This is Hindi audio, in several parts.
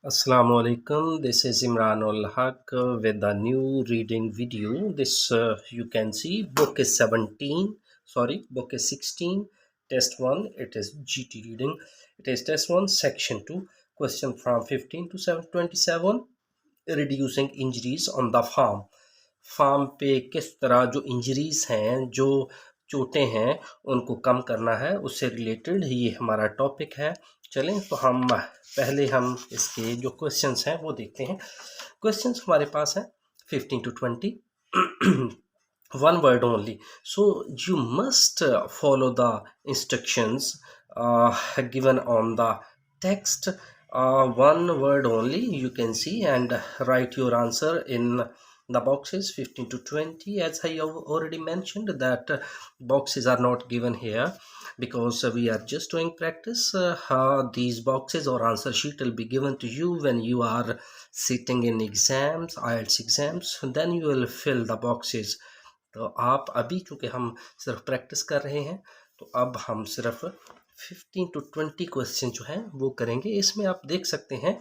Assalamu alaikum. This is Imran ul Haq with a new reading video. This you can see book is 17. Sorry, book is 16. Test 1. It is GT reading. It is test 1, section 2. Question from 15 to 727. Reducing injuries on the farm. Farm पे किस तरह जो इंजरीज हैं, जो चोटें हैं, उनको कम करना है, उससे रिलेटेड ये हमारा टॉपिक है। चलें तो हम इसके जो क्वेश्चंस हैं वो देखते हैं। क्वेश्चंस हमारे पास हैं 15 to 20 one word only, so you must follow the instructions given on the text. One word only you can see and write your answer in the boxes 15 to 20. As I have already mentioned that boxes are not given here because we are just doing practice. These boxes or answer sheet will be given to you when you are sitting in exams, IELTS exams, then you will fill the boxes. तो आप अभी चूँकि हम सिर्फ प्रैक्टिस कर रहे हैं, तो अब हम सिर्फ 15 to 20 क्वेश्चन जो हैं वो करेंगे। इसमें आप देख सकते हैं,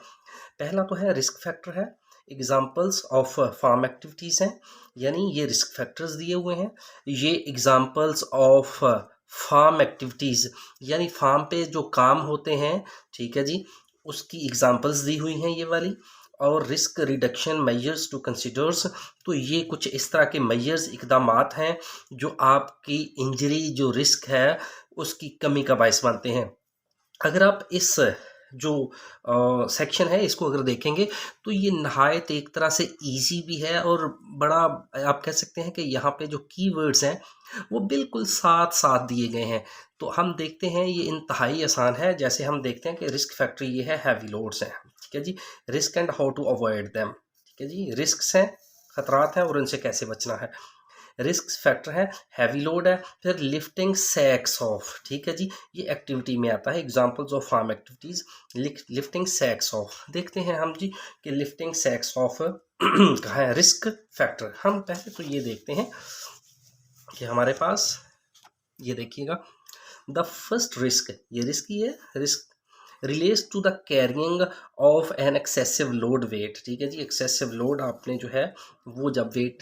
पहला तो है रिस्क फैक्टर है, एग्जाम्पल्स ऑफ फार्म एक्टिविटीज़ हैं, यानी ये रिस्क फैक्टर्स दिए हुए हैं। ये एग्जाम्पल्स ऑफ फार्म एक्टिविटीज़ यानी फार्म पे जो काम होते हैं, ठीक है जी, उसकी एग्जाम्पल्स दी हुई हैं ये वाली। और risk reduction measures to considers, तो ये कुछ इस तरह के मेजर्स इकदामात हैं जो आपकी इंजरी जो रिस्क है उसकी कमी का बायस बनते हैं। अगर आप इस जो सेक्शन है इसको अगर देखेंगे तो ये नहायत एक तरह से इजी भी है और बड़ा आप कह सकते हैं कि यहाँ पे जो कीवर्ड्स हैं वो बिल्कुल साथ साथ दिए गए हैं। तो हम देखते हैं ये इंतहाई आसान है। जैसे हम देखते हैं कि रिस्क फैक्टर ये है, हैवी लोड्स हैं, ठीक है जी, risk and how to avoid them, ठीक है जी, रिस्क हैं, खतरात हैं और उनसे कैसे बचना है। रिस्क फैक्टर है, हैवी लोड है, फिर लिफ्टिंग सैक्स ऑफ, ठीक है जी, ये एक्टिविटी में आता है। Examples of farm activities, lifting sacks off, देखते हैं हम जी कि लिफ्टिंग सैक्स ऑफ कहाँ है रिस्क फैक्टर। हम पहले तो ये देखते हैं कि हमारे पास ये देखिएगा, द फर्स्ट रिस्क, ये रिस्क ही है, risk relates to the carrying of an excessive load weight, ठीक है जी, एक्सेसिव लोड आपने जो है वो जब वेट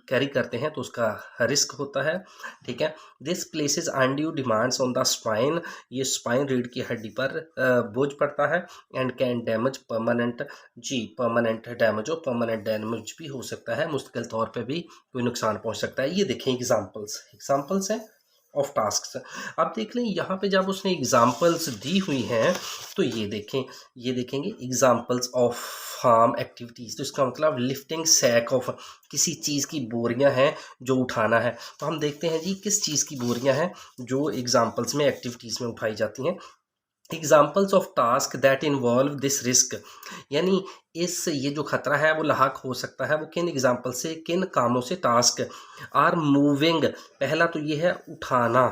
कैरी करते हैं तो उसका रिस्क होता है, ठीक है। This places undue demands on the spine, ये स्पाइन रीढ़ की हड्डी पर बोझ पड़ता है। एंड कैन डैमेज परमानेंट, जी परमानेंट डैमेज हो, परमानेंट डैमेज भी हो सकता है, मुस्तकिल तौर पे भी कोई नुकसान पहुंच सकता है। ये देखें एग्जाम्पल्स हैं ऑफ टास्क। अब देख लें यहाँ पे जब उसने एग्जाम्पल्स दी हुई हैं तो ये देखेंगे एग्जाम्पल्स ऑफ फार्म एक्टिविटीज़, तो इसका मतलब लिफ्टिंग सैक ऑफ, किसी चीज़ की बोरियां हैं जो उठाना है। तो हम देखते हैं जी किस चीज़ की बोरियां हैं जो एग्जाम्पल्स में एक्टिविटीज़ में उठाई जाती हैं। Examples of task that involve this risk, यानी इस ये जो खतरा है वो लाक हो सकता है वो किन एग्जाम्पल से, किन कामों से। टास्क आर मूविंग, पहला तो ये है उठाना,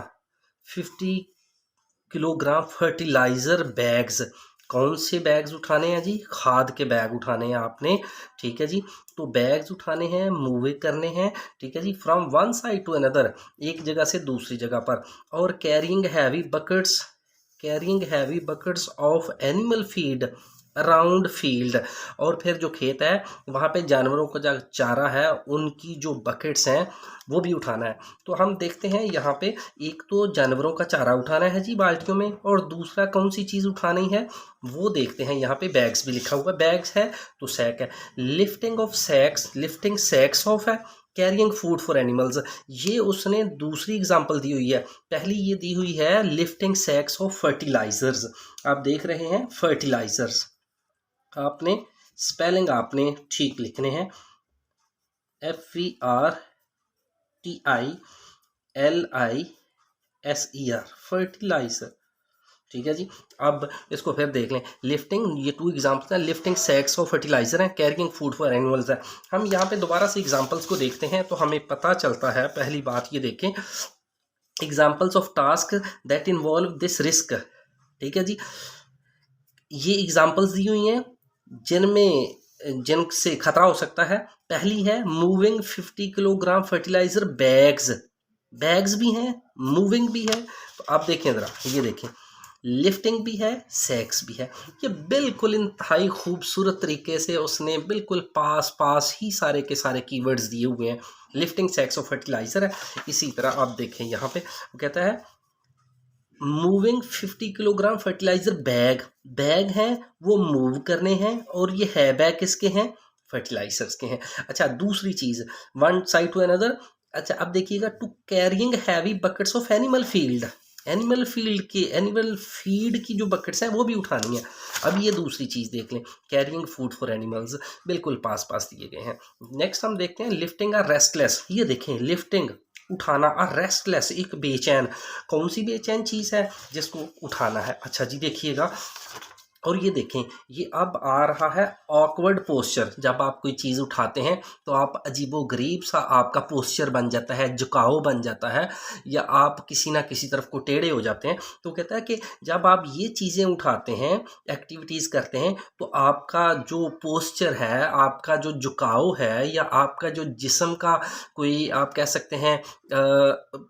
50 किलोग्राम फर्टिलाइजर बैग्स, कौन से बैग्स उठाने हैं जी, खाद के बैग उठाने हैं आपने, ठीक है जी। तो बैग्स उठाने हैं, मूव करने हैं, ठीक है जी, from one side to another, एक जगह से दूसरी जगह पर। और carrying heavy buckets of animal feed around field, और फिर जो खेत है वहाँ पे जानवरों का जो चारा है उनकी जो बकेट्स हैं वो भी उठाना है। तो हम देखते हैं यहाँ पे एक तो जानवरों का चारा उठाना है जी बाल्टियों में, और दूसरा कौन सी चीज़ उठानी है वो देखते हैं। यहाँ पे बैग्स भी लिखा हुआ, बैग्स है तो सैक है। लिफ्टिंग सैक्स ऑफ है, कैरिंग फूड फॉर एनिमल्स, ये उसने दूसरी एग्जांपल दी हुई है। पहली ये दी हुई है लिफ्टिंग सैक्स ऑफ फर्टिलाइजर्स, आप देख रहे हैं फर्टिलाइजर्स, आपने स्पेलिंग आपने ठीक लिखने हैं, FERTILISER, फर्टिलाइजर, ठीक है जी। अब इसको फिर देख लें, लिफ्टिंग, ये 2 एग्जाम्पल्स हैं, लिफ्टिंग सैक्स ऑफ फर्टिलाइजर है, कैरिंग फूड फॉर एनिमल्स है। हम यहाँ पे दोबारा से एग्जाम्पल्स को देखते हैं तो हमें पता चलता है। पहली बात ये देखें, examples of task that involve this risk, ठीक है जी, ये एग्जाम्पल्स दी हुई हैं जिनसे खतरा हो सकता है। पहली है मूविंग 50 किलोग्राम फर्टिलाइजर बैग्स भी हैं, मूविंग भी है। तो आप देखें ज़रा, ये देखें लिफ्टिंग भी है, सेक्स भी है। ये बिल्कुल इंतहाई खूबसूरत तरीके से उसने बिल्कुल पास पास ही सारे के सारे कीवर्ड्स दिए हुए हैं। लिफ्टिंग, सेक्स और फर्टिलाइज़र है। इसी तरह आप देखें यहाँ पे वो कहता है moving 50 kilogram fertiliser bag. Bag हैं वो मूव करने हैं, और ये है बैग किसके हैं? फर्टिलाइजर्स के हैं। अच्छा, दूसरी चीज, वन साइड टू अनदर। अच्छा, अब देखिएगा, to carrying heavy buckets of animal field. Animal field के एनिमल फीड की जो बकेट्स हैं वो भी उठानी है। अब ये दूसरी चीज देख लें, कैरिंग फूड फॉर एनिमल्स, बिल्कुल पास पास दिए गए हैं। नेक्स्ट हम देखते हैं लिफ्टिंग आर रेस्टलेस। ये देखें, लिफ्टिंग उठाना, और रेस्टलेस एक बेचैन। कौन सी बेचैन चीज़ है जिसको उठाना है? अच्छा जी, देखिएगा, और ये देखें, ये अब आ रहा है ऑकवर्ड पोस्चर। जब आप कोई चीज़ उठाते हैं तो आप अजीबोगरीब सा आपका पोस्चर बन जाता है, झुकाव बन जाता है, या आप किसी ना किसी तरफ को टेढ़े हो जाते हैं। तो कहता है कि जब आप ये चीज़ें उठाते हैं, एक्टिविटीज़ करते हैं, तो आपका जो पोस्चर है, आपका जो झुकाव है, या आपका जो जिस्म का कोई, आप कह सकते हैं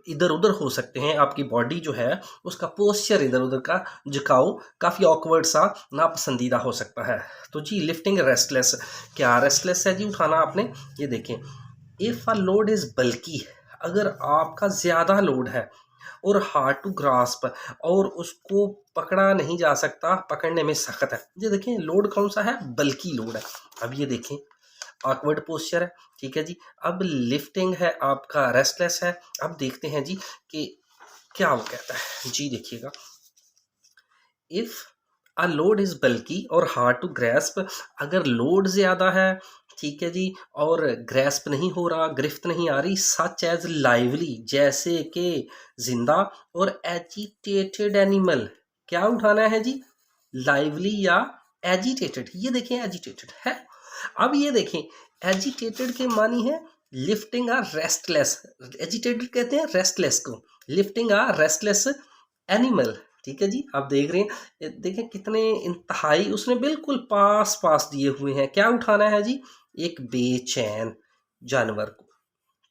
इधर उधर हो सकते हैं, आपकी बॉडी जो है उसका पोस्चर इधर उधर का झुकाव काफ़ी ऑकवर्ड सा, नापसंदीदा हो सकता है। तो जी, लिफ्टिंग रेस्टलेस, क्या रेस्टलेस है जी उठाना आपने? ये देखें, इफ़ अ लोड इज़ बल्कि, अगर आपका ज़्यादा लोड है और हार्ड टू ग्रास्प, और उसको पकड़ा नहीं जा सकता, पकड़ने में सख्त है। ये देखें, लोड कौन सा है? बल्कि लोड है। अब ये देखें, ऑकवर्ड पोस्चर है, ठीक है जी। अब लिफ्टिंग है आपका, रेस्टलेस है। अब देखते हैं जी कि क्या वो कहता है। जी देखिएगा, इफ़ अ लोड इज़ बल्कि और हार्ड टू ग्रैस्प, अगर लोड ज़्यादा है, ठीक है जी, और ग्रैस्प नहीं हो रहा, गिरफ्त नहीं आ रही, सच एज लाइवली, जैसे कि जिंदा, और एजिटेटेड एनिमल। क्या उठाना है जी? लाइवली या एजिटेटेड। ये देखें, एजिटेटेड है। अब ये देखें, एजिटेटेड के मानी है लिफ्टिंग आ रेस्टलेस। एजिटेटेड कहते हैं रेस्टलेस को, लिफ्टिंग आ रेस्टलेस एनिमल। ठीक है जी, आप देख रहे हैं, देखें कितने इंतहाई उसने बिल्कुल पास पास दिए हुए हैं। क्या उठाना है जी? एक बेचैन जानवर को।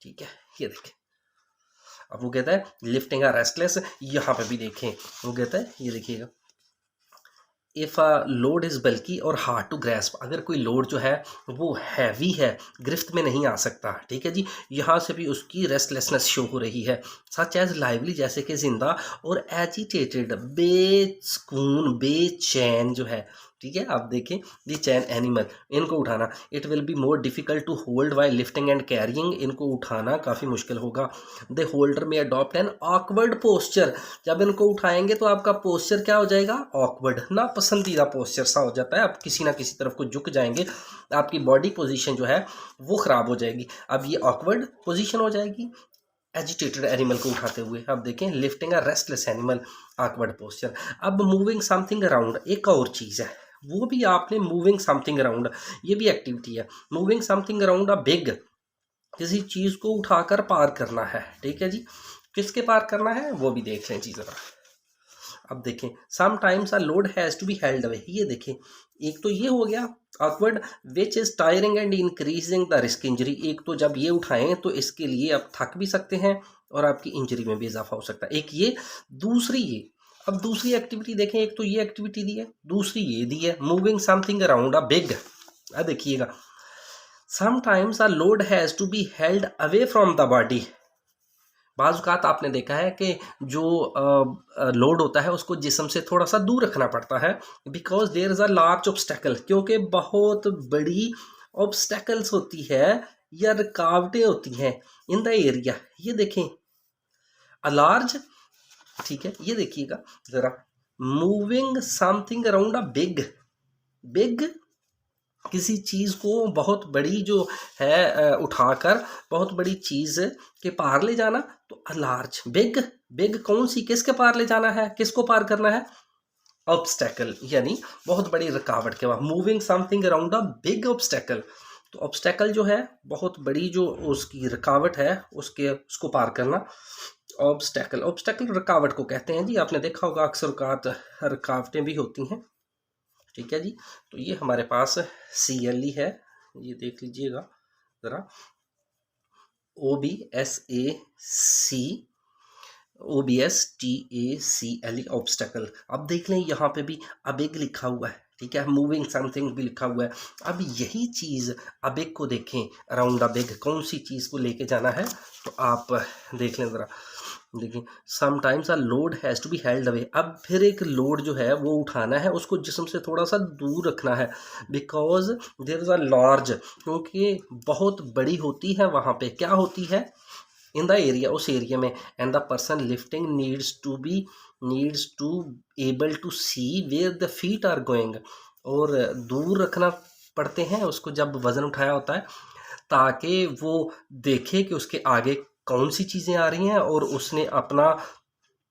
ठीक है, ये देखें। अब वो कहता है लिफ्टिंग आ रेस्टलेस। यहाँ पे भी देखें, वो कहता है, ये देखिएगा, इफ़ अ लोड इज़ बल्कि और हार्ड टू ग्रैस्प, अगर कोई लोड जो है वो हैवी है, गिरफ्त में नहीं आ सकता, ठीक है जी, यहाँ से भी उसकी रेस्टलेसनेस शो हो रही है। सच एज लाइवली, जैसे कि जिंदा, और एजिटेटेड, बेसुकून, बेचैन जो है। ठीक है, आप देखें, दी चैन एनिमल, इनको उठाना, it will be more difficult to hold while lifting and carrying, इनको उठाना काफ़ी मुश्किल होगा। द होल्डर में अडॉप्ट एन ऑकवर्ड पोस्चर, जब इनको उठाएंगे तो आपका पोस्चर क्या हो जाएगा? ऑकवर्ड, ना पसंदीदा पोस्चर सा हो जाता है, आप किसी ना किसी तरफ को झुक जाएंगे, आपकी बॉडी पोजीशन जो है वो ख़राब हो जाएगी। अब ये ऑकवर्ड पोजीशन हो जाएगी एजिटेटेड एनिमल को उठाते हुए। अब देखें, लिफ्टिंग अ रेस्टलेस एनिमल, ऑकवर्ड पोस्चर। अब मूविंग समथिंग अराउंड, एक और चीज़ है, वो भी आपने मूविंग समथिंग अराउंड, ये भी एक्टिविटी है। Moving something around a big, किसी चीज़ को उठाकर पार करना है, ठीक है जी। किसके पार करना है वो भी देख लें जी ज़रा। अब देखें, some times a load has to be held away. ये देखें, एक तो ये हो गया awkward, which is tiring and increasing the risk injury. एक तो जब ये उठाएं तो इसके लिए आप थक भी सकते हैं और आपकी इंजरी में भी इजाफा हो सकता है। एक ये, दूसरी ये। अब दूसरी एक्टिविटी देखें, एक तो ये एक्टिविटी दी है, दूसरी ये दी है, moving something around a big. अब देखिएगा, sometimes a load has to be held away from the body. बाज़ आपने देखा है कि जो लोड होता है उसको जिस्म से थोड़ा सा दूर रखना पड़ता है, because there is a large obstacle, क्योंकि बहुत बड़ी ऑब्स्टेकल्स होती है या रुकावटें होती हैं इन द एरिया। ये देखें, अ लार्ज, ठीक है, ये देखिएगा ज़रा, moving something around a big. Big, किसी चीज़ को बहुत बड़ी जो है उठाकर बहुत बड़ी चीज़ के पार ले जाना, तो लार्ज, बिग। बिग कौन सी, किसके पार ले जाना है, किसको पार करना है? ऑब्स्टेकल, यानी बहुत बड़ी रुकावट के बाद, moving something around a big obstacle. तो ऑब्स्टेकल जो है बहुत बड़ी जो उसकी रुकावट है, उसको पार करना। ऑब्स्टेकल, ऑब्स्टेकल रुकावट को कहते हैं जी। आपने देखा होगा अक्सर रुकावटें भी होती हैं, ठीक है जी। तो ये हमारे पास CLE है, ये देख लीजिएगा ज़रा, OBSAC OBSTACLE ऑब्स्टेकल। अब देख लें यहाँ पे भी अबेग लिखा हुआ है, ठीक है, मूविंग समथिंग भी लिखा हुआ है। अब यही चीज़ अबेग को देखें, अराउंड अबेग कौन सी चीज़ को लेके जाना है, तो आप देख लें ज़रा। देखिए, sometimes a load has to be held away. अब फिर एक लोड जो है वो उठाना है, उसको जिस्म से थोड़ा सा दूर रखना है, because there is a large, क्योंकि बहुत बड़ी होती है वहाँ पे, क्या होती है, इन द एरिया, उस एरिया में, and the person lifting needs to able to see where the feet are going. और दूर रखना पड़ते हैं उसको जब वज़न उठाया होता है, ताकि वो देखे कि उसके आगे कौन सी चीज़ें आ रही हैं और उसने अपना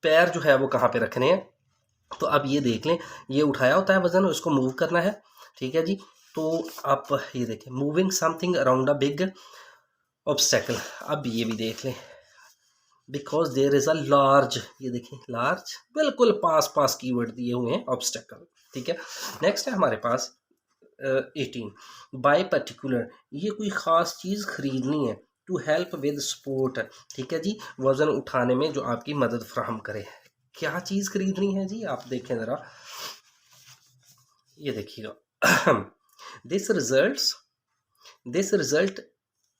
पैर जो है वो कहाँ पे रखने हैं। तो अब ये देख लें, ये उठाया होता है वज़न, उसको मूव करना है, ठीक है जी। तो आप ये देखें, moving something around a big obstacle. अब ये भी देख लें, because there is a large, ये देखें लार्ज, बिल्कुल पास पास कीवर्ड दिए हुए हैं, ऑब्स्टेकल, ठीक है। नेक्स्ट है हमारे पास 18, बाय पर्टिकुलर, ये कोई ख़ास चीज़ खरीदनी है, टू हेल्प विद सपोर्ट, ठीक है जी, वज़न उठाने में जो आपकी मदद फ्राहम करे। क्या चीज़ खरीदनी है जी, आप देखें ज़रा, ये देखिएगा, this result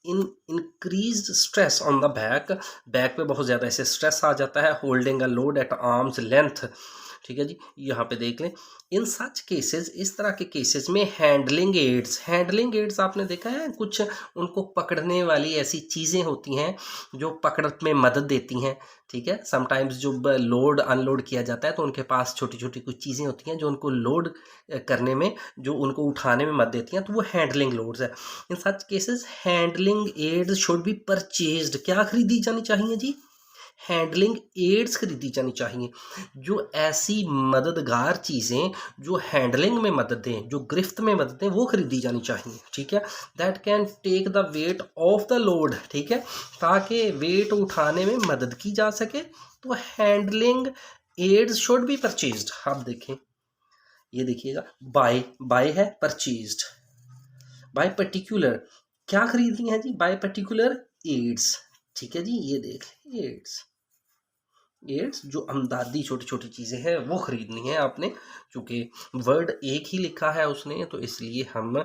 in increased stress on the back, back पे बहुत ज़्यादा ऐसे स्ट्रेस आ जाता है, holding a load at arms length, ठीक है जी। यहाँ पे देख लें, इन सच केसेस, इस तरह के केसेस में हैंडलिंग एड्स आपने देखा है, कुछ उनको पकड़ने वाली ऐसी चीज़ें होती हैं जो पकड़ में मदद देती हैं, ठीक है। समटाइम्स जब लोड अनलोड किया जाता है तो उनके पास छोटी छोटी कुछ चीज़ें होती हैं जो उनको लोड करने में, जो उनको उठाने में मदद देती हैं, तो वो हैंडलिंग लोड्स है। In such cases handling aids should be purchased, क्या खरीदी जानी चाहिए जी, हैंडलिंग एड्स खरीदी जानी चाहिए, जो ऐसी मददगार चीज़ें जो हैंडलिंग में मदद दें, जो गिरफ्त में मदद दें, वो खरीदी जानी चाहिए, ठीक है। That can take the weight of the load, ठीक है, ताकि वेट उठाने में मदद की जा सके। तो handling aids should be purchased. आप देखें, ये देखिएगा, बाय है, परचेज्ड, बाय पर्टिकुलर, क्या खरीदनी है जी, बाय पर्टिकुलर एड्स, ठीक है जी। ये देख एड्स जो अमदादी छोटी छोटी चीज़ें हैं वो ख़रीदनी है आपने, चूँकि वर्ड एक ही लिखा है उसने, तो इसलिए हम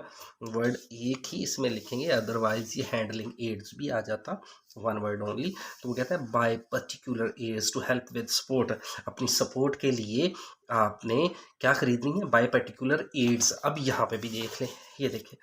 वर्ड एक ही इसमें लिखेंगे, अदरवाइज़ ये हैंडलिंग एड्स भी आ जाता वन वर्ड ओनली। तो वो कहता है buy particular aids to help with support, अपनी सपोर्ट के लिए आपने क्या ख़रीदनी है, बाय पर्टिकुलर एड्स। अब यहाँ पे भी देख लें, ये देखें,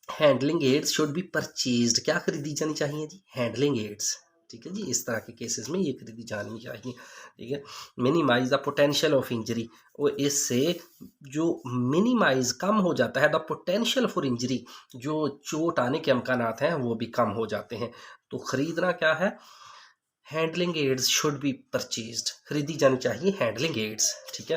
handling aids should be purchased, क्या खरीदी जानी चाहिए जी, हैंडलिंग एड्स, ठीक है जी। इस तरह के केसेस में ये खरीदी जानी चाहिए, ठीक है। Minimise the potential of injury, और इससे जो मिनिमाइज कम हो जाता है, द पोटेंशियल फॉर इंजरी, जो चोट आने के अमकानात हैं वो भी कम हो जाते हैं। तो ख़रीदना क्या है, handling aids should be purchased, खरीदी जानी चाहिए हैंडलिंग एड्स, ठीक है।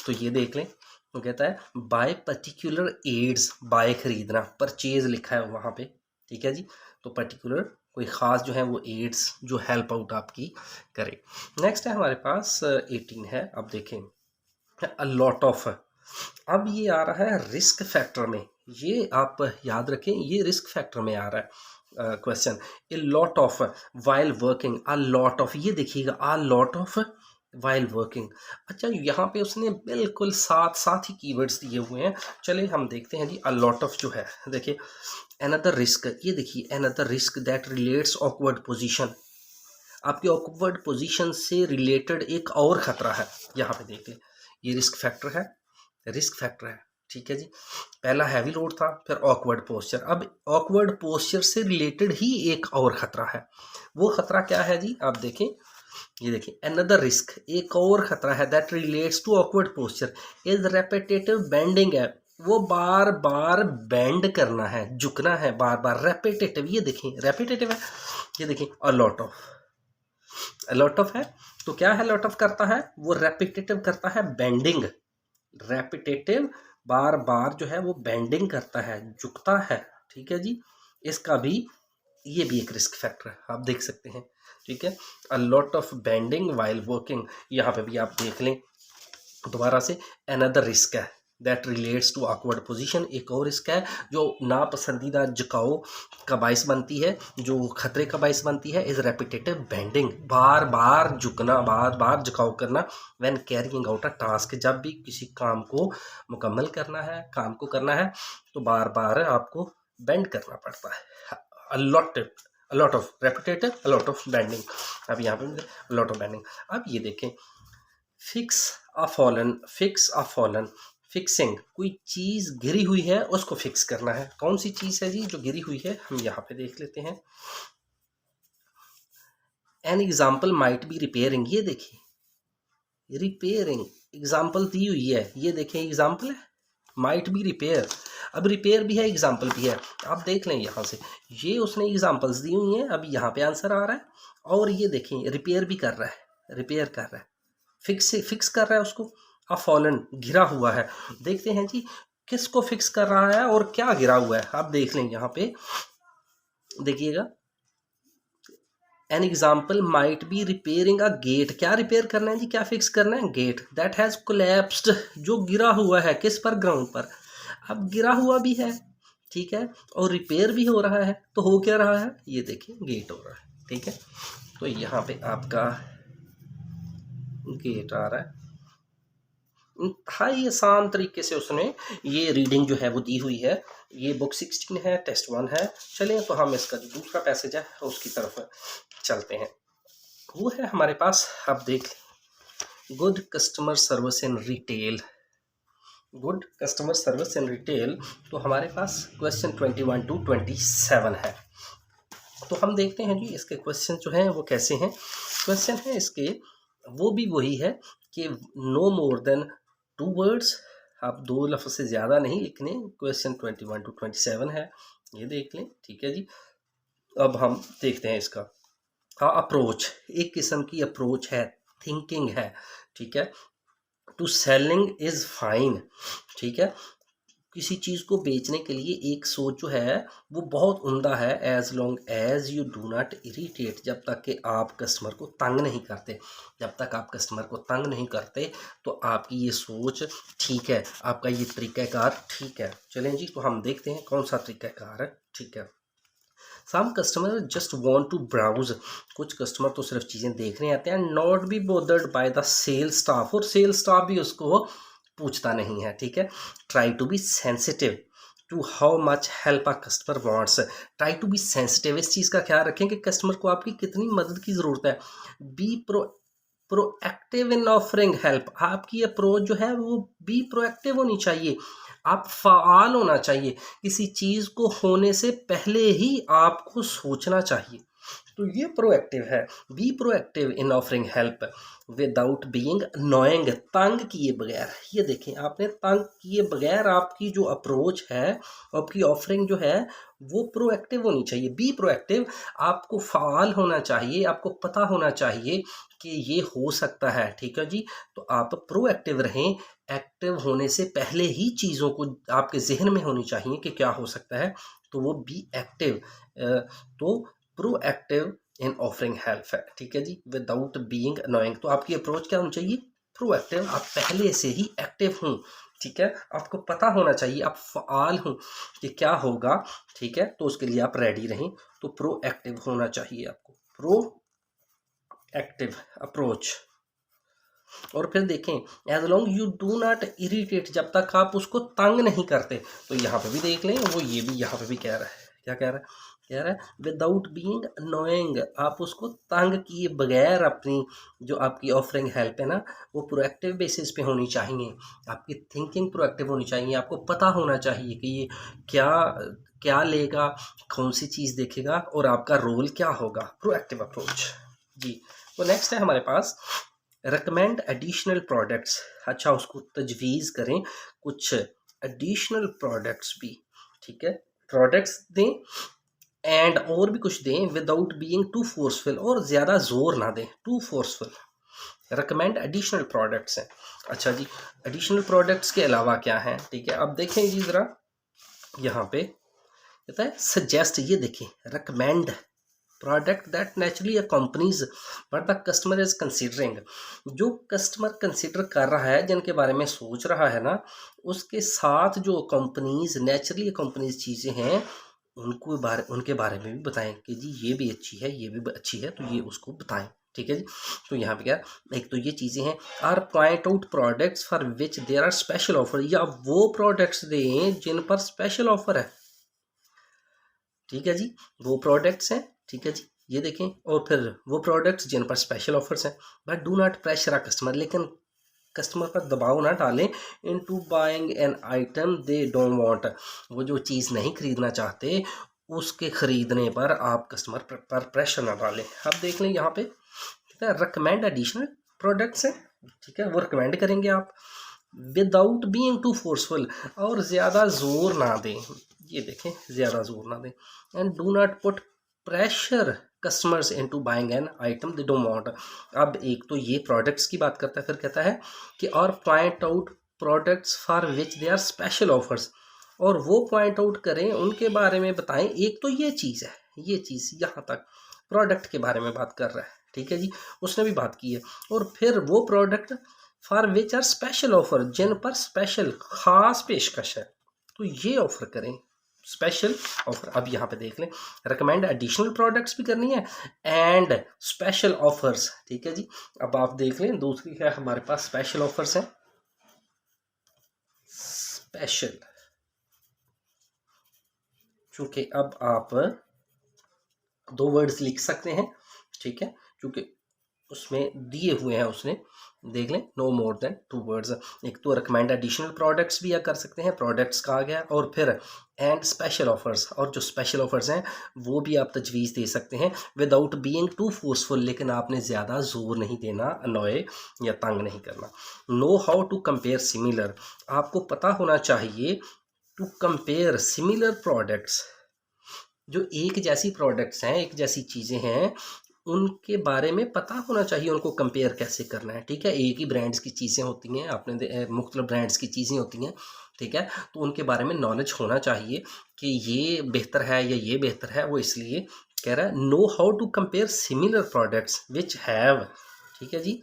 तो ये देख लें, वो कहता है बाय पर्टिकुलर एड्स, बाय खरीदना, परचेज लिखा है वहाँ पे, ठीक है जी। तो पर्टिकुलर कोई ख़ास जो है वो एड्स जो हेल्प आउट आपकी करे। नेक्स्ट है हमारे पास 18 है, अब देखें, अ लॉट ऑफ, अब ये आ रहा है रिस्क फैक्टर में, ये आप याद रखें, ये रिस्क फैक्टर में आ रहा है question. A lot of while working, a lot of, ये देखिएगा, अ लॉट ऑफ वाइल वर्किंग। अच्छा, यहाँ पे उसने बिल्कुल साथ साथ ही कीवर्ड्स दिए हुए हैं, चलिए हम देखते हैं जी। अ लॉट ऑफ जो है, देखिए, अनदर रिस्क, ये देखिए, another risk that relates awkward position, आपके ऑकवर्ड पोजीशन से रिलेटेड एक और ख़तरा है, यहाँ पे देखिए, ये रिस्क फैक्टर है, ठीक है जी। पहला हैवी लोड था, फिर ऑकवर्ड पोस्चर, अब ऑकवर्ड पोस्चर से रिलेटेड ही एक और ख़तरा है। वो ख़तरा क्या है जी, आप देखें, ये देखिए, अनदर रिस्क, एक और ख़तरा है, that relates to awkward posture is repetitive bending है, वो बार बार बेंड करना है, झुकना है बार बार, रेपिटेटिव, ये देखें रेपिटेटिव है, ये देखें, अ लॉट ऑफ है, तो क्या है, लॉट ऑफ करता है, वो रेपिटेटिव करता है बेंडिंग, रेपिटेटिव बार बार जो है वो बेंडिंग करता है, झुकता है, ठीक है जी। इसका भी, ये भी एक रिस्क फैक्टर है, आप देख सकते हैं, ठीक है। A lot of bending while working, यहाँ पे भी आप देख लें दोबारा से, अनदर रिस्क है, that relates to awkward position. एक और इसका है जो नापसंदीदा झुकाव का बायस बनती है, जो खतरे का बायस बनती है, इज रेपिटेटिव बेंडिंग, बार बार झुकना, बार बार झुकाव करना, when carrying out a task, जब भी किसी काम को मुकम्मल करना है, काम को करना है, तो बार बार आपको बेंड करना पड़ता है। a lot of repetitive, a lot of bending। अब यहाँ पे a lot of bending। अब ये देखें, fix a fallen, फिक्सिंग, कोई चीज गिरी हुई है उसको फिक्स करना है। कौन सी चीज है जी जो गिरी हुई है, हम यहाँ पे देख लेते हैं। N example might be repairing, ये देखिए रिपेयरिंग एग्जाम्पल दी हुई है, ये देखें एग्जाम्पल है, माइट बी रिपेयर। अब रिपेयर भी है, एग्जाम्पल भी है, आप देख लें यहाँ से, ये उसने एग्जाम्पल्स दी हुई हैं, अब यहाँ पे आंसर आ रहा है, और ये देखें रिपेयर भी कर रहा है, रिपेयर कर रहा है, फिक्स कर रहा है उसको। अ फॉलन, गिरा हुआ है, देखते हैं जी किसको फिक्स कर रहा है और क्या गिरा हुआ है, आप देख लें यहाँ पे, देखिएगा। An example might be repairing a gate, क्या रिपेयर करना है जी, क्या फिक्स करना है, गेट दैट हैज कोलैप्स्ड, जो गिरा हुआ है, किस पर, ग्राउंड पर। अब गिरा हुआ भी है, ठीक है, और रिपेयर भी हो रहा है, तो हो क्या रहा है, ये देखिए गेट हो रहा है, ठीक है। तो यहाँ पे आपका गेट आ रहा है। इंतहाई आसान तरीके से उसने ये रीडिंग जो है वो दी हुई है। ये बुक 16 है, टेस्ट 1 है। चलें तो हम इसका जो दूसरा पैसेज है उसकी तरफ चलते हैं। वो है हमारे पास, आप देख, good customer service in retail, good customer service in retail. तो हमारे पास क्वेश्चन 21 to 27 है। तो हम देखते हैं जी इसके क्वेश्चन जो हैं वो कैसे हैं। क्वेश्चन है इसके वो भी वही है कि नो मोर देन 2 वर्ड्स, आप 2 लफ्ज़ से ज़्यादा नहीं लिखने। क्वेश्चन 21 to 27 है, ये देख लें, ठीक है जी। अब हम देखते हैं इसका। हाँ, अप्रोच, एक किस्म की अप्रोच है, थिंकिंग है, ठीक है। टू सेलिंग इज़ फाइन, ठीक है, किसी चीज़ को बेचने के लिए एक सोच जो है वो बहुत उम्दा है। As long as you do not irritate, जब तक कि आप कस्टमर को तंग नहीं करते, जब तक आप कस्टमर को तंग नहीं करते तो आपकी ये सोच ठीक है, आपका ये तरीक़ाकार ठीक है। चलें जी, तो हम देखते हैं कौन सा तरीक़ाकार है, ठीक है। Some customer just want to browse, कुछ कस्टमर तो सिर्फ चीज़ें देखने आते हैं। Not be bothered by the sale staff, और सेल स्टाफ भी उसको पूछता नहीं है, ठीक है। Try to be sensitive to how much help a customer wants, try to be sensitive, इस चीज़ का ख्याल रखें कि कस्टमर को आपकी कितनी मदद की ज़रूरत है। Be proactive in offering help, आपकी अप्रोच जो है वो बी प्रोएक्टिव होनी चाहिए, आप फ़ाल होना चाहिए, किसी चीज़ को होने से पहले ही आपको सोचना चाहिए, तो ये प्रोएक्टिव है। Be proactive in offering help without being annoying, तंग किए बगैर, ये देखें आपने तंग किए बगैर आपकी जो अप्रोच है, आपकी ऑफरिंग जो है वो प्रोएक्टिव होनी चाहिए। बी प्रोएक्टिव, आपको फ़ाल होना चाहिए, आपको पता होना चाहिए कि ये हो सकता है, ठीक है जी। तो आप प्रोएक्टिव रहें, एक्टिव होने से पहले ही चीज़ों को आपके जहन में होनी चाहिए कि क्या हो सकता है, तो वो बी एक्टिव, तो प्रोएक्टिव इन ऑफरिंग हेल्प है, ठीक है जी, विदाउट बीइंग अनोइंग। तो आपकी अप्रोच क्या होनी चाहिए, प्रोएक्टिव, आप पहले से ही एक्टिव हों, ठीक है, आपको पता होना चाहिए, आप फ़ाल हों कि क्या होगा, ठीक है, तो उसके लिए आप रेडी रहें। तो प्रोएक्टिव होना चाहिए आपको, प्रोएक्टिव अप्रोच। और फिर देखें, as long you do not irritate, जब तक आप उसको तंग नहीं करते। तो यहाँ पे भी देख लें, वो ये भी यहाँ पे भी कह रहा है, क्या कह रहा है, कह रहा है विदाउट बीइंग अनोइंग, आप उसको तंग किए बगैर अपनी जो आपकी ऑफरिंग हेल्प है ना वो प्रोएक्टिव बेसिस पे होनी चाहिए, आपकी थिंकिंग प्रोएक्टिव होनी चाहिए, आपको पता होना चाहिए कि ये क्या क्या लेगा, कौन सी चीज़ देखेगा और आपका रोल क्या होगा, प्रोएक्टिव अप्रोच जी। तो नेक्स्ट है हमारे पास रिकमेंड एडिशनल प्रोडक्ट्स, अच्छा उसको तजवीज़ करें कुछ एडिशनल प्रोडक्ट्स भी, ठीक है, प्रोडक्ट्स दें एंड और भी कुछ दें विदाउट बीइंग टू फोर्सफुल, और ज़्यादा जोर ना दें, too forceful. Recommend additional products हैं, अच्छा जी, एडिशनल प्रोडक्ट्स के अलावा क्या है, ठीक है। अब देखें जी ज़रा यहाँ पे कहता है सजेस्ट, ये देखें recommend product that naturally companies but the customer is considering. जो कस्टमर कंसिडर कर रहा है, जिनके बारे में सोच रहा है ना, उसके साथ जो कंपनीज नेचुरली कंपनीज चीज़ें हैं उनके बारे में भी बताएं कि जी ये भी अच्छी है, ये भी अच्छी है, तो ये उसको बताएं। ठीक है जी। तो यहाँ पे क्या, एक तो ये चीज़ें हैं। Are point out products for which there are special offer, या वो प्रोडक्ट्स दें जिन पर स्पेशल ऑफर है। ठीक है जी, वो प्रोडक्ट्स हैं। ठीक है जी, ये देखें। और फिर वो प्रोडक्ट्स जिन पर स्पेशल ऑफर्स हैं। But do not pressure a customer, लेकिन कस्टमर पर दबाव ना डालें into buying an item they don't want. वो जो चीज़ नहीं खरीदना चाहते उसके खरीदने पर आप कस्टमर पर प्रेशर ना डालें। अब देख लें यहाँ पे, ठीक है, रिकमेंड एडिशनल प्रोडक्ट्स हैं। ठीक है, वो रिकमेंड करेंगे आप विदाउट बीइंग टू फोर्सफुल, और ज़्यादा जोर ना दें। ये देखें, ज़्यादा जोर ना दें। And do not put pressure customers into buying an item they don't want. अब एक तो ये प्रोडक्ट्स की बात करता है, फिर कहता है कि और point out products for which they are special offers, और वो पॉइंट आउट करें, उनके बारे में बताएं। एक तो ये चीज़ है, ये चीज़ यहाँ तक प्रोडक्ट के बारे में बात कर रहा है। ठीक है जी, उसने भी बात की है। और फिर वो product for which are special offer, जिन पर स्पेशल खास पेशकश है, तो ये ऑफर करें स्पेशल ऑफर। अब यहाँ पे देख लें, रिकमेंड एडिशनल प्रोडक्ट्स भी करनी है एंड स्पेशल ऑफर्स। ठीक है जी, अब आप देख लें, दूसरी है हमारे पास स्पेशल ऑफर्स है। स्पेशल, चूंकि अब आप दो वर्ड्स लिख सकते हैं। ठीक है, चूंकि उसमें दिए हुए हैं, उसने देख लें, नो मोर देन 2 वर्ड्स। एक तो रिकमेंड एडिशनल प्रोडक्ट्स भी कर सकते हैं, प्रोडक्ट्स का आ गया, और फिर एंड स्पेशल ऑफर्स, और जो स्पेशल ऑफर्स हैं वो भी आप तजवीज़ दे सकते हैं विदाउट बीइंग टू फोर्सफुल, लेकिन आपने ज़्यादा जोर नहीं देना, अनॉय या तंग नहीं करना। Know how to compare similar, आपको पता होना चाहिए टू कंपेयर सिमिलर प्रोडक्ट्स, जो एक जैसी प्रोडक्ट्स हैं, एक जैसी चीज़ें हैं, उनके बारे में पता होना चाहिए उनको कंपेयर कैसे करना है। ठीक है, एक ही ब्रांड्स की चीज़ें होती हैं, आपने मुख्तलिफ ब्रांड्स की चीज़ें होती हैं। ठीक है, तो उनके बारे में नॉलेज होना चाहिए कि ये बेहतर है या ये बेहतर है। वो इसलिए कह रहा है know how to compare similar products which have. ठीक है जी,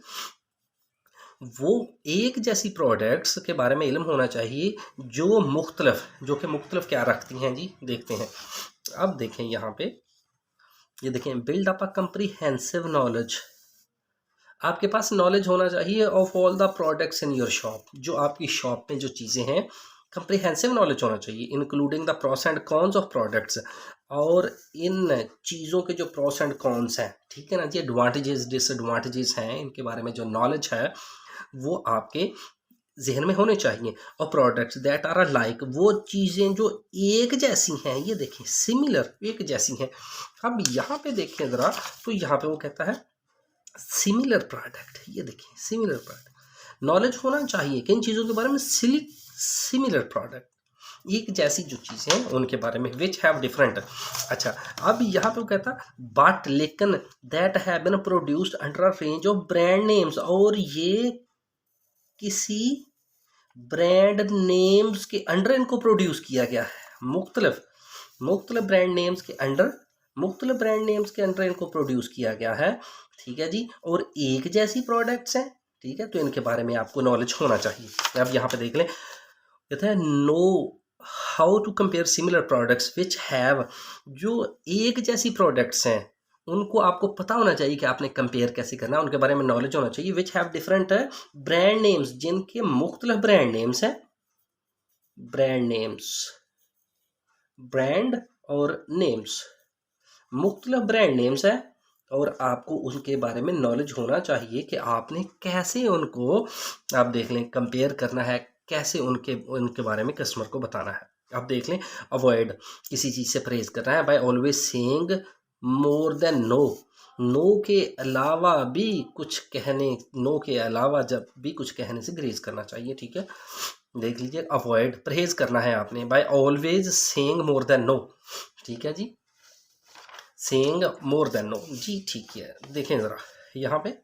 वो एक जैसी प्रोडक्ट्स के बारे में इल्म होना चाहिए जो मुख्तलिफ, जो कि मुख्तलिफ क्या रखती हैं जी, देखते हैं। अब देखें यहाँ पे, ये देखें, बिल्ड अप अ कंप्रीहेंसिव नॉलेज, आपके पास नॉलेज होना चाहिए of all the products in your shop, जो आपकी शॉप में जो चीज़ें हैं, कंप्रीहेंसिव नॉलेज होना चाहिए, including the pros and cons of products, और इन चीज़ों के जो प्रोस एंड कॉन्स हैं, ठीक है ना जी, एडवांटेजेस डिसएडवांटेजेस हैं, इनके बारे में जो नॉलेज है वो आपके जहन में होने चाहिए। और प्रोडक्ट्स दैट आर लाइक, वो चीज़ें जो एक जैसी हैं, ये देखें, सिमिलर, एक जैसी हैं। अब यहाँ पे देखें ज़रा, तो यहाँ पे वो कहता है सिमिलर प्रोडक्ट, ये देखिए, सिमिलर प्रोडक्ट, नॉलेज होना चाहिए किन चीज़ों के बारे में, सिमिलर प्रोडक्ट, एक जैसी जो चीज़ें हैं उनके बारे में, विच हैव डिफरेंट। अच्छा, अब यहाँ पे वो कहता बट लेकिन that have been produced under a range of brand names, और ये किसी ब्रांड नेम्स के अंडर इनको प्रोड्यूस किया गया है। मुख्तलिफ मुख्तलिफ ब्रांड नेम्स के अंडर, मुख्तलिफ ब्रांड नेम्स के अंडर इनको प्रोड्यूस किया गया है। ठीक है जी, और एक जैसी प्रोडक्ट्स हैं। ठीक है, तो इनके बारे में आपको नॉलेज होना चाहिए। अब यहाँ पे देख लें, कहते हैं know how to compare similar products which have, जो एक जैसी प्रोडक्ट्स हैं उनको आपको पता होना चाहिए कि आपने कंपेयर कैसे करना है, उनके बारे में नॉलेज होना चाहिए। Which have different brand names, जिनके मुख्तलिफ ब्रांड नेम्स हैं, ब्रांड नेम्स, ब्रांड और नेम्स, मुख्तलिफ ब्रांड नेम्स हैं, और आपको उनके बारे में नॉलेज होना चाहिए कि आपने कैसे उनको, आप देख लें, कंपेयर करना है, कैसे उनके उनके बारे में कस्टमर को बताना है। आप देख लें, अवॉइड, किसी चीज़ से परहेज करना है by always saying more than no, no के अलावा भी कुछ कहने, नो के अलावा जब भी कुछ कहने से ग्रेज करना चाहिए। ठीक है, देख लीजिए, अवॉइड, परहेज करना है आपने, by always saying more than no. ठीक है जी, सेइंग मोर देन नो जी, ठीक है। देखें ज़रा यहाँ पे,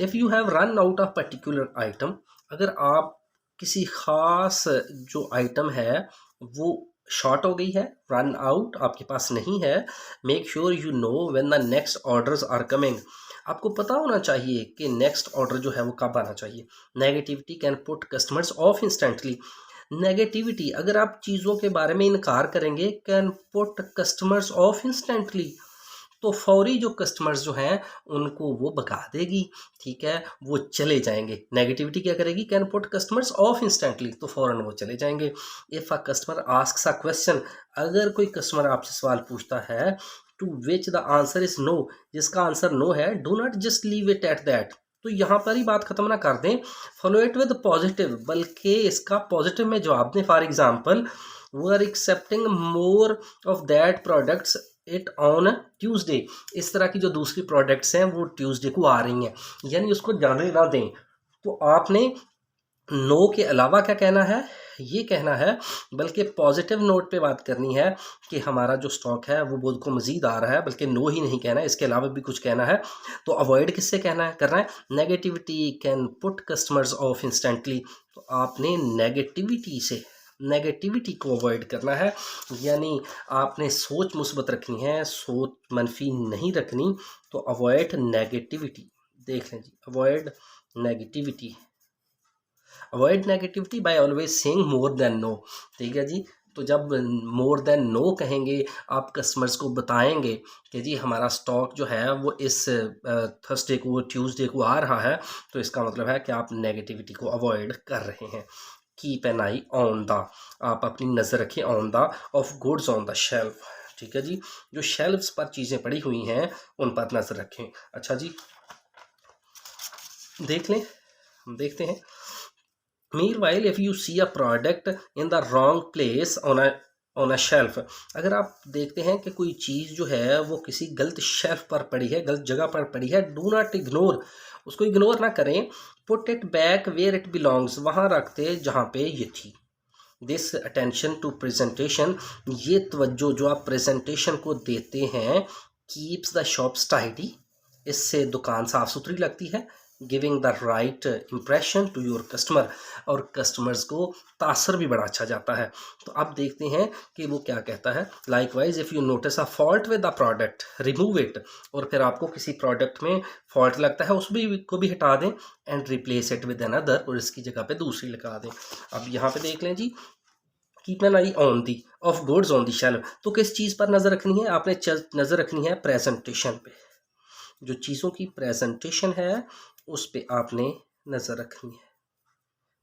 if you have run out of particular item, अगर आप किसी ख़ास जो आइटम है वो शॉर्ट हो गई है, रन आउट आपके पास नहीं है, make sure you know when the next orders are coming. आपको पता होना चाहिए कि नेक्स्ट ऑर्डर जो है वो कब आना चाहिए। Negativity can put customers off instantly. Negativity, अगर आप चीज़ों के बारे में इनकार करेंगे, can put customers off instantly, तो फौरी जो कस्टमर्स जो हैं उनको वो भगा देगी, ठीक है, वो चले जाएंगे। नेगेटिविटी क्या करेगी, can put customers off instantly, तो फ़ौरन वो चले जाएंगे। If a customer asks a question, अगर कोई कस्टमर आपसे सवाल पूछता है, to which the answer is no, जिसका आंसर नो है, do not just leave it at that, तो यहाँ पर ही बात खत्म ना कर दें, फॉलो इट विद पॉजिटिव, बल्कि इसका पॉजिटिव में जवाब दें। For example, we are accepting more of that products it on Tuesday, इस तरह की जो दूसरी प्रोडक्ट्स हैं वो ट्यूसडे को आ रही हैं, यानी उसको जाने ना दें। तो आपने नो के अलावा क्या कहना है, ये कहना है, बल्कि पॉजिटिव नोट पे बात करनी है कि हमारा जो स्टॉक है वो बोझ को मज़ीद आ रहा है, बल्कि नो ही नहीं कहना है, इसके अलावा भी कुछ कहना है। तो अवॉइड किससे कहना है, करना है, negativity can put customers off instantly, तो आपने नेगेटिविटी को अवॉइड करना है, यानी आपने सोच मुस्बत रखनी है, सोच मनफी नहीं रखनी। तो अवॉइड नेगेटिविटी, देख लें जी, avoid negativity by always saying more than no, ठीक है जी। तो जब मोर देन नो कहेंगे, आप कस्टमर्स को बताएंगे कि जी हमारा स्टॉक जो है वो इस थर्सडे को, ट्यूसडे को आ रहा है, तो इसका मतलब है कि आप नेगेटिविटी को अवॉइड कर रहे हैं। Keep an eye on the, आप अपनी नज़र रखें on the of goods on the shelf, ठीक है जी, जो शेल्फ्स पर चीज़ें पड़ी हुई हैं उन पर नज़र रखें। अच्छा जी, देख लें, हम देखते हैं। Meanwhile, if you see a product in the wrong place on a shelf, अगर आप देखते हैं कि कोई चीज़ जो है वो किसी गलत शेल्फ पर पड़ी है, गलत जगह पर पड़ी है, डू नॉट इग्नोर, उसको इग्नोर ना करें, put it back where it belongs, वहाँ रखते जहाँ पे ये थी। दिस अटेंशन टू प्रेजेंटेशन, ये तवज्जो जो आप प्रेजेंटेशन को देते हैं, कीप्स द शॉप्स टाइडी, इससे दुकान साफ सुथरी लगती है। Giving the right impression to your customer, और कस्टमर्स को तासर भी बड़ा अच्छा जाता है। तो आप देखते हैं कि वो क्या कहता है, likewise if you notice a fault with the product remove it, और फिर आपको किसी प्रोडक्ट में फॉल्ट लगता है उस भी को भी हटा दें, and replace it with another, और इसकी जगह पे दूसरी लगा दें। अब यहाँ पे देख लें जी, keep an eye on the of goods on the shelf, तो किस चीज़ पर नज़र रखनी है, आपने नज़र रखनी है प्रेजेंटेशन पे, जो चीज़ों की प्रेजेंटेशन है उस पे आपने नज़र रखनी है।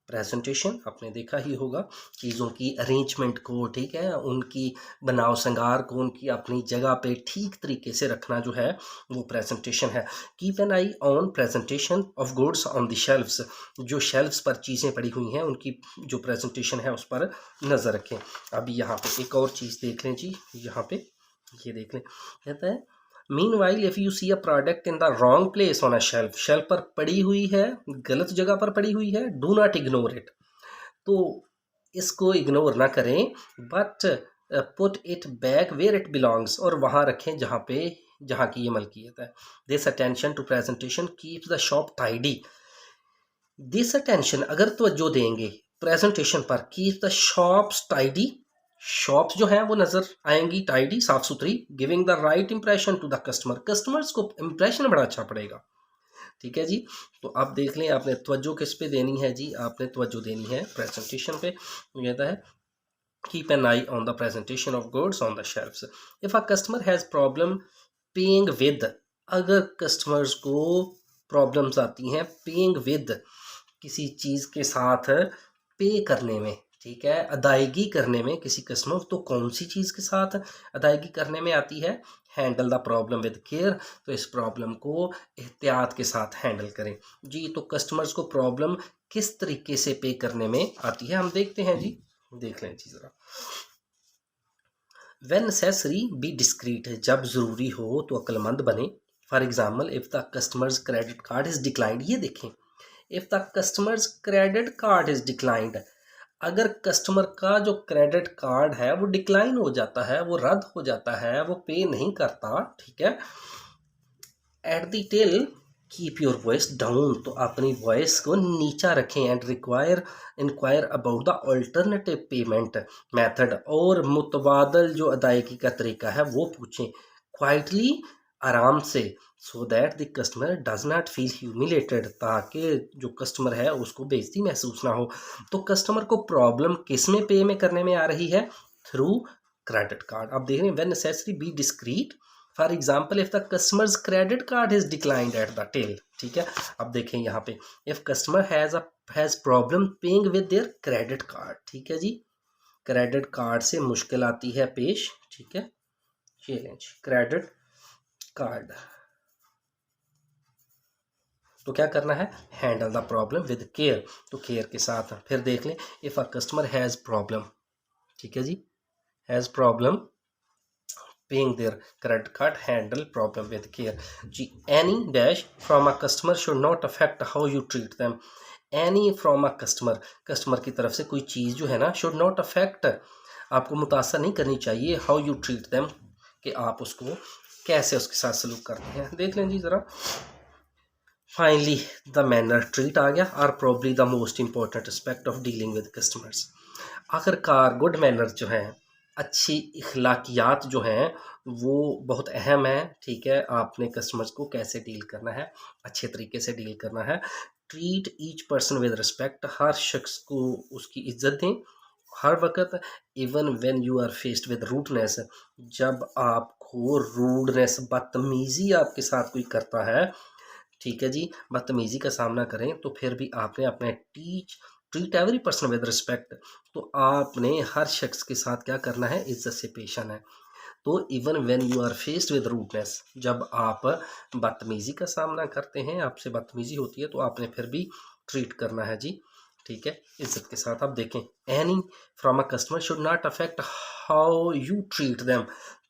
प्रेजेंटेशन आपने देखा ही होगा, चीज़ों की अरेंजमेंट को, ठीक है, उनकी बनाव संगार को उनकी अपनी जगह पे ठीक तरीके से रखना जो है वो प्रेजेंटेशन है। Keep an eye on presentation of goods on the shelves, जो शेल्फ्स पर चीज़ें पड़ी हुई हैं उनकी जो प्रेजेंटेशन है उस पर नज़र रखें। अभी यहाँ पे एक और चीज़ देख लें जी, यहाँ पे ये देख लें, कहता है Meanwhile, if you see a product in the wrong place on a shelf, shelf पर पड़ी हुई है, गलत जगह पर पड़ी हुई है, do not ignore it, तो इसको इग्नोर ना करें, but put it back where it belongs, और वहाँ रखें जहाँ की ये मलकियत है। This attention to presentation keeps the shop tidy, this attention अगर तवज्जो देंगे प्रेजेंटेशन पर, keep the shops tidy, shops जो हैं वो नज़र आएंगी टाइडी, साफ सुथरी। Giving the right impression to the customer, customers को इंप्रेशन बड़ा अच्छा पड़ेगा, ठीक है जी। तो आप देख लें, आपने तवज्जो किस पे देनी है जी, आपने तवज्जो देनी है प्रेजेंटेशन पे। कहता है keep an eye on the presentation of goods on the shelves. If a customer has problem paying with, अगर कस्टमर्स को प्रॉब्लम्स आती हैं पेइंग विद, किसी चीज़ के साथ पे करने में, ठीक है, अदायगी करने में किसी कस्टमर, तो कौन सी चीज़ के साथ अदायगी करने में आती है, handle the problem with care, तो इस प्रॉब्लम को एहतियात के साथ हैंडल करें जी। तो कस्टमर्स को प्रॉब्लम किस तरीके से पे करने में आती है हम देखते हैं जी, देख लें जी ज़रा। व्हेन नेसेसरी बी डिस्क्रीट, जब ज़रूरी हो तो अक्लमंद बने। For example, if the customers credit card is declined, ये देखें, if the customers credit card is declined, अगर कस्टमर का जो क्रेडिट कार्ड है वो डिक्लाइन हो जाता है, वो रद्द हो जाता है, वो पे नहीं करता, ठीक है, at the till keep your voice down, तो अपनी वॉइस को नीचा रखें। And enquire about the alternative payment method, और मुतबादल जो अदायगी का तरीका है वो पूछें क्वाइटली, आराम से, so that the customer does not feel humiliated, ताकि जो कस्टमर है उसको बेइज्जती महसूस ना हो। तो कस्टमर को प्रॉब्लम किस में पे में करने में आ रही है? Through credit card. अब देख रहे हैं, when necessary be discreet. For example, if the customers credit card is declined at the till, ठीक है। अब देखें यहाँ पे, if customer has problem paying with their credit card, ठीक है जी, क्रेडिट कार्ड से मुश्किल आती है पेश, ठीक है। ये लें जी क्रेडिट कार्ड, तो क्या करना है? Handle the problem with care, तो केयर के साथ। फिर देख लें, if a customer has problem, ठीक है जी, has problem paying their credit card, handle problem with care जी। any dash from a customer should not affect how you treat them, any from a customer की तरफ से कोई चीज़ जो है ना, should not affect, आपको मुतासर नहीं करनी चाहिए, how you treat them, कि आप उसको कैसे उसके साथ सलूक करते हैं। देख लें जी ज़रा। फाइनली द मैनर, ट्रीट आ गया, are probably the most important aspect of dealing with customers. आखिरकार गुड मैनर जो है, अच्छी इखलाकियात जो हैं, वो बहुत अहम है, ठीक है। आपने कस्टमर्स को कैसे डील करना है, अच्छे तरीके से डील करना है। Treat each person with respect, हर शख्स को उसकी इज्जत दें हर वक्त। Even when you are faced with rudeness, जब आपको रूडनेस, बदतमीज़ी आपके साथ कोई करता है, ठीक है जी, बदतमीज़ी का सामना करें, तो फिर भी आपने अपने treat every person with respect, तो आपने हर शख्स के साथ क्या करना है? इज्जत से पेश आना है। तो even when you are faced with rudeness, जब आप बदतमीज़ी का सामना करते हैं, आपसे बदतमीज़ी होती है, तो आपने फिर भी ट्रीट करना है जी, ठीक है, इज्जत के साथ। आप देखें, any from a customer should not affect how you treat them,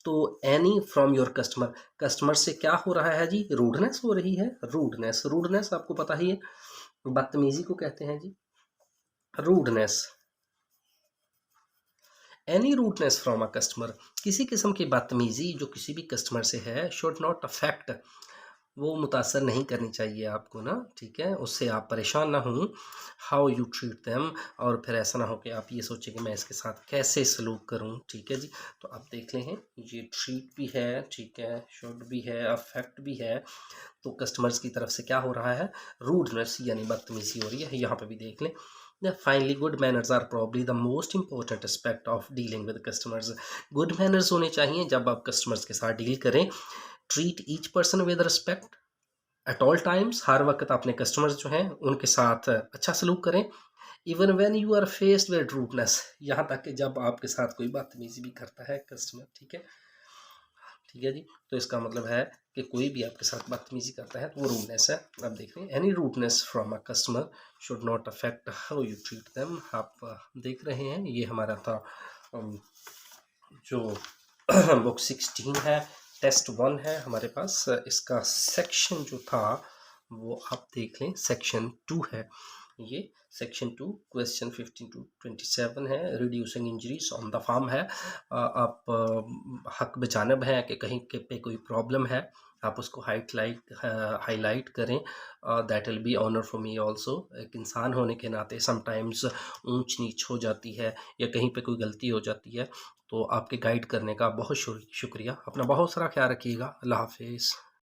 तो एनी फ्रॉम योर कस्टमर से क्या हो रहा है जी? रूडनेस हो रही है। रूडनेस आपको पता ही है, बदतमीज़ी को कहते हैं जी rudeness. Any rudeness from a customer, किसी किस्म की बदतमीज़ी जो किसी भी कस्टमर से है, शुड नॉट अफेक्ट, वो मुतासर नहीं करनी चाहिए आपको ना, ठीक है, उससे आप परेशान ना हों। हाउ यू ट्रीट देम, और फिर ऐसा ना हो कि आप ये सोचें कि मैं इसके साथ कैसे सलूक करूं, ठीक है जी। तो आप देख लें हैं, ये ट्रीट भी है, ठीक है, शुड भी है, अफेक्ट भी है, तो कस्टमर्स की तरफ से क्या हो रहा है? रूडनेस यानी बदतमीज़ी हो रही है। यहाँ पे भी देख लें। Finally good manners are probably the most important aspect of dealing with customers. Good manners होने चाहिए जब आप कस्टमर्स के साथ डील करें। Treat each person with respect at all times, हर वक्त अपने कस्टमर्स जो हैं उनके साथ अच्छा सलूक करें। Even when you are faced with rudeness, यहाँ तक कि जब आपके साथ कोई बदतमीज़ी भी करता है कस्टमर, ठीक है, ठीक है जी। तो इसका मतलब है कि कोई भी आपके साथ बदतमीज़ी करता है तो वो रूडनेस है। अब देख रहे हैं, any rudeness from a customer should not affect how you treat them. आप देख रहे हैं, ये हमारा था जो बुक 16 है, टेस्ट 1 है हमारे पास। इसका सेक्शन जो था वो आप देख लें, सेक्शन 2 है ये। सेक्शन 2 क्वेश्चन 15 टू 27 है। Reducing injuries on the farm है। आप हक बजानब है कि कहीं के पे कोई प्रॉब्लम है, आप उसको हाईलाइट करें। That will be honour for me also. एक इंसान होने के नाते समटाइम्स ऊंच नीच हो जाती है या कहीं पे कोई गलती हो जाती है, तो आपके गाइड करने का बहुत शुक्रिया। अपना बहुत सारा ख्याल रखिएगा। अल्लाह हाफिज़।